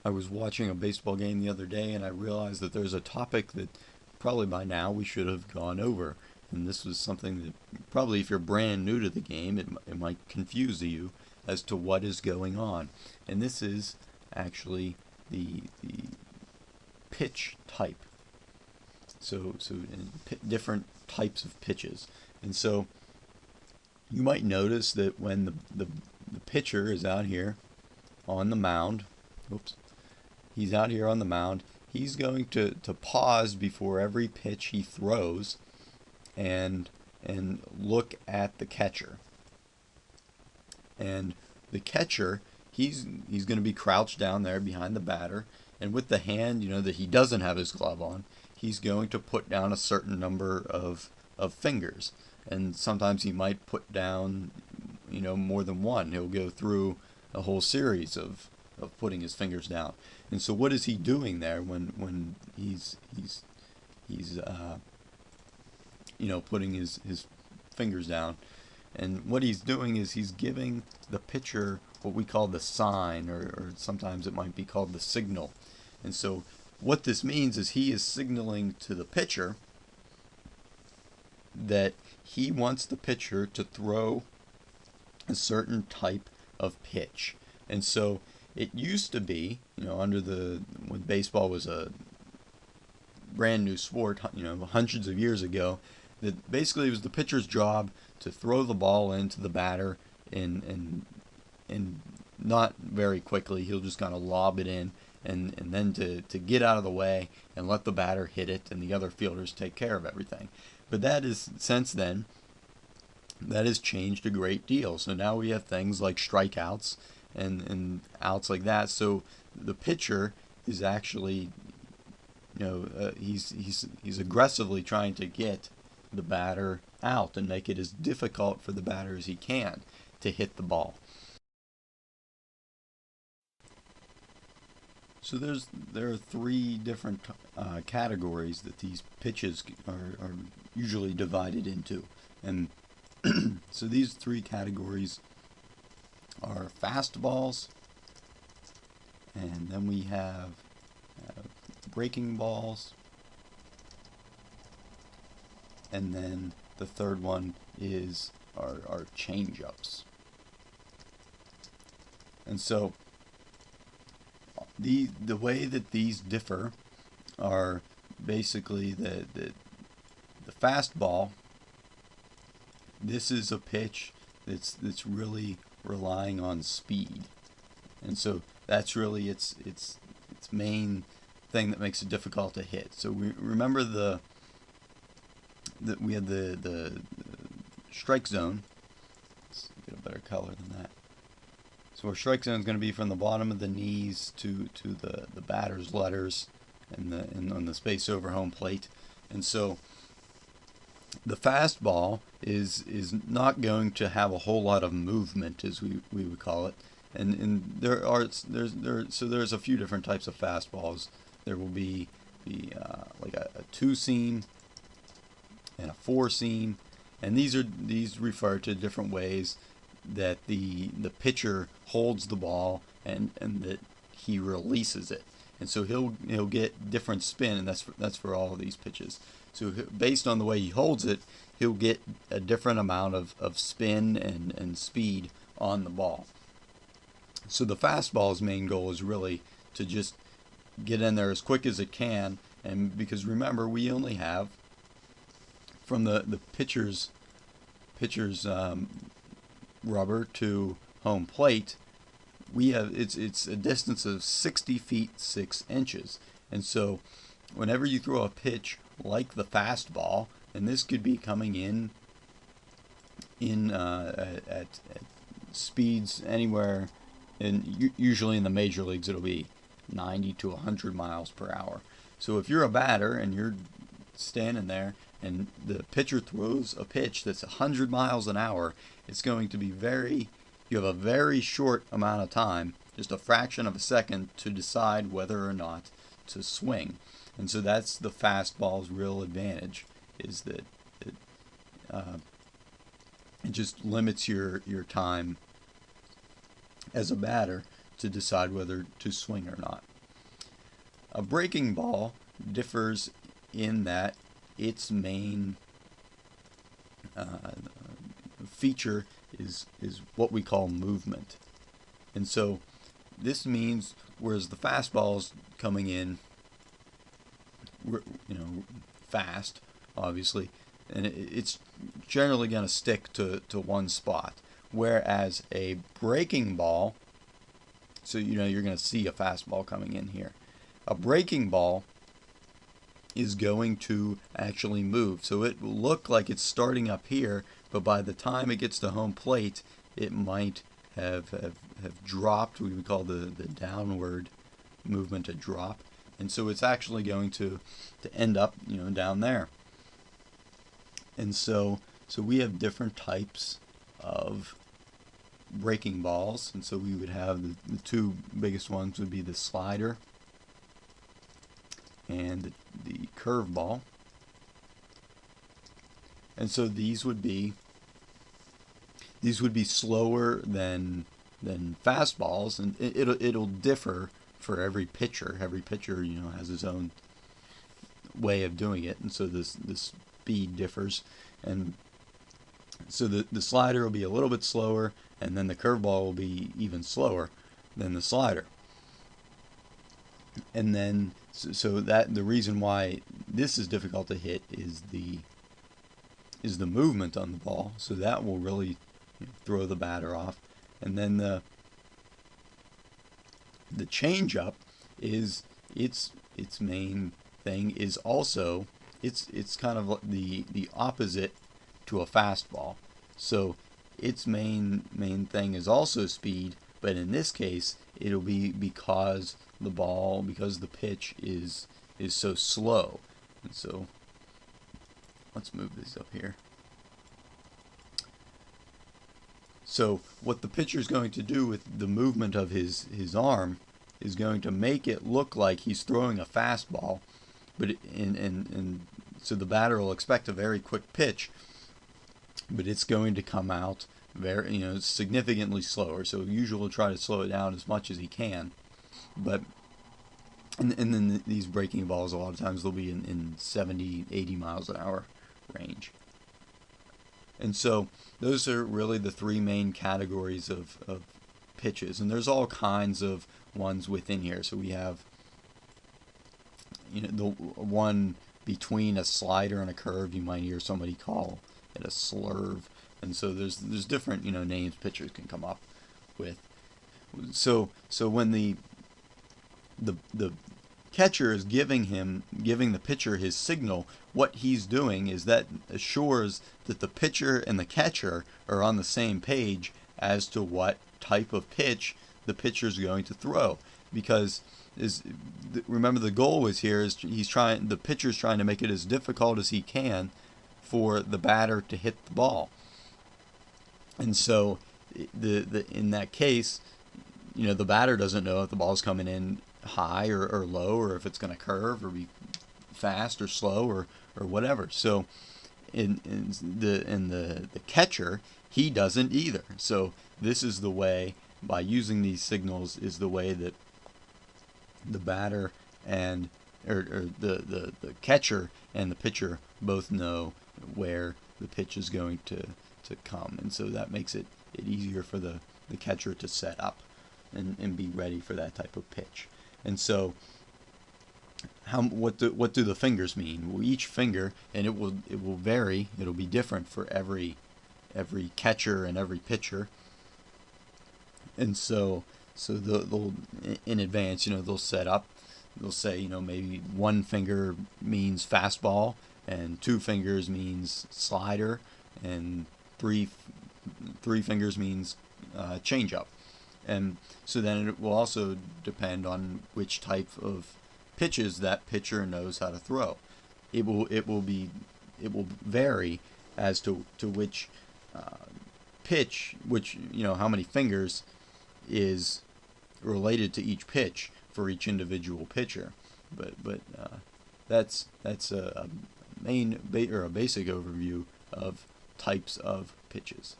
I was watching a baseball game the other day and I realized that there's a topic that probably by now we should have gone over. And this was something that probably if you're brand new to the game, it might confuse you as to what is going on. And this is actually the pitch type. Different types of pitches. And so you might notice that when the pitcher is out here on the mound, oops, he's out here on the mound, he's going to pause before every pitch he throws and look at the catcher. And the catcher, he's going to be crouched down there behind the batter, and with the hand, that he doesn't have his glove on, he's going to put down a certain number of fingers. And sometimes he might put down, more than one. He'll go through a whole series of putting his fingers down. And so what is he doing there when he's putting his fingers down? And what he's doing is he's giving the pitcher what we call the sign, or sometimes it might be called the signal. And so what this means is he is signaling to the pitcher that he wants the pitcher to throw a certain type of pitch. And so it used to be, when baseball was a brand new sport, hundreds of years ago, that basically it was the pitcher's job to throw the ball into the batter and not very quickly. He'll just kind of lob it in and then to get out of the way and let the batter hit it and the other fielders take care of everything. But that is, since then, that has changed a great deal. So now we have things like strikeouts and outs like that. So the pitcher is actually, he's aggressively trying to get the batter out and make it as difficult for the batter as he can to hit the ball. So there are three different categories that these pitches are usually divided into, and so these three categories are fastballs, and then we have breaking balls, and then the third one is our change-ups. And so the way that these differ are basically the fastball. This is a pitch that's really relying on speed, and so that's really its main thing that makes it difficult to hit. So we remember that we had the strike zone. Let's get a better color than that. So our strike zone is going to be from the bottom of the knees to the batter's letters and on the space over home plate. And so the fastball is not going to have a whole lot of movement, as we would call it. And there's a few different types of fastballs. There will be like a two seam and a four seam, and these refer to different ways that the pitcher holds the ball and that he releases it. And so he'll get different spin, and that's for all of these pitches. So based on the way he holds it, he'll get a different amount of spin and speed on the ball. So the fastball's main goal is really to just get in there as quick as it can, and because remember, we only have from the pitcher's rubber to home plate, we have it's a distance of 60 feet 6 inches. And so whenever you throw a pitch like the fastball, and this could be coming in at speeds anywhere, and usually in the major leagues it'll be 90 to 100 miles per hour. So if you're a batter and you're standing there and the pitcher throws a pitch that's 100 miles an hour, it's going to be you have a very short amount of time, just a fraction of a second, to decide whether or not to swing. And so that's the fastball's real advantage, is that it just limits your time as a batter to decide whether to swing or not. A breaking ball differs in that its main feature is what we call movement. And so this means, whereas the fastball's coming in, fast, obviously, and it's generally going to stick to one spot. Whereas a breaking ball, so you're going to see a fastball coming in here. A breaking ball is going to actually move. So it will look like it's starting up here, but by the time it gets to home plate, it might have dropped. We would call the downward movement a drop. And so it's actually going to end up, down there. And so we have different types of breaking balls. And so we would have the two biggest ones would be the slider and the curve ball. And so these would be slower than fastballs, and it'll differ for every pitcher. Every pitcher, has his own way of doing it, and so the speed differs. And so the slider will be a little bit slower, and then the curveball will be even slower than the slider. And then so that the reason why this is difficult to hit is the movement on the ball. So that will really throw the batter off. And then the changeup is its main thing is also it's kind of the opposite to a fastball. So its main thing is also speed, but in this case it'll be because the pitch is so slow. And so let's move this up here. So what the pitcher is going to do with the movement of his arm is going to make it look like he's throwing a fastball, but so the batter will expect a very quick pitch, but it's going to come out very significantly slower. So usually we'll try to slow it down as much as he can, but and then these breaking balls, a lot of times they'll be in 70, 80 miles an hour range. And so those are really the three main categories of pitches. And there's all kinds of ones within here. So we have the one between a slider and a curve. You might hear somebody call it a slurve. And so there's different names pitchers can come up with. So when the catcher is giving the pitcher his signal, what he's doing is that assures that the pitcher and the catcher are on the same page as to what type of pitch the pitcher is going to throw. Because remember, the goal is here is the pitcher's trying to make it as difficult as he can for the batter to hit the ball. And so in that case, the batter doesn't know if the ball's coming in high or low, or if it's going to curve or be fast or slow or whatever. So in the catcher, he doesn't either. So this is the way, by using these signals, is the way that the batter and the catcher and the pitcher both know where the pitch is going to come. And so that makes it easier for the catcher to set up and be ready for that type of pitch. And so what do the fingers mean? Well, each finger, and it will vary, it'll be different for every catcher and every pitcher. And so they'll in advance, they'll set up, they'll say, maybe one finger means fastball, and two fingers means slider, and three fingers means changeup. And so then it will also depend on which type of pitches that pitcher knows how to throw. It will vary as to which pitch, which how many fingers is related to each pitch for each individual pitcher. But that's a main or a basic overview of types of pitches.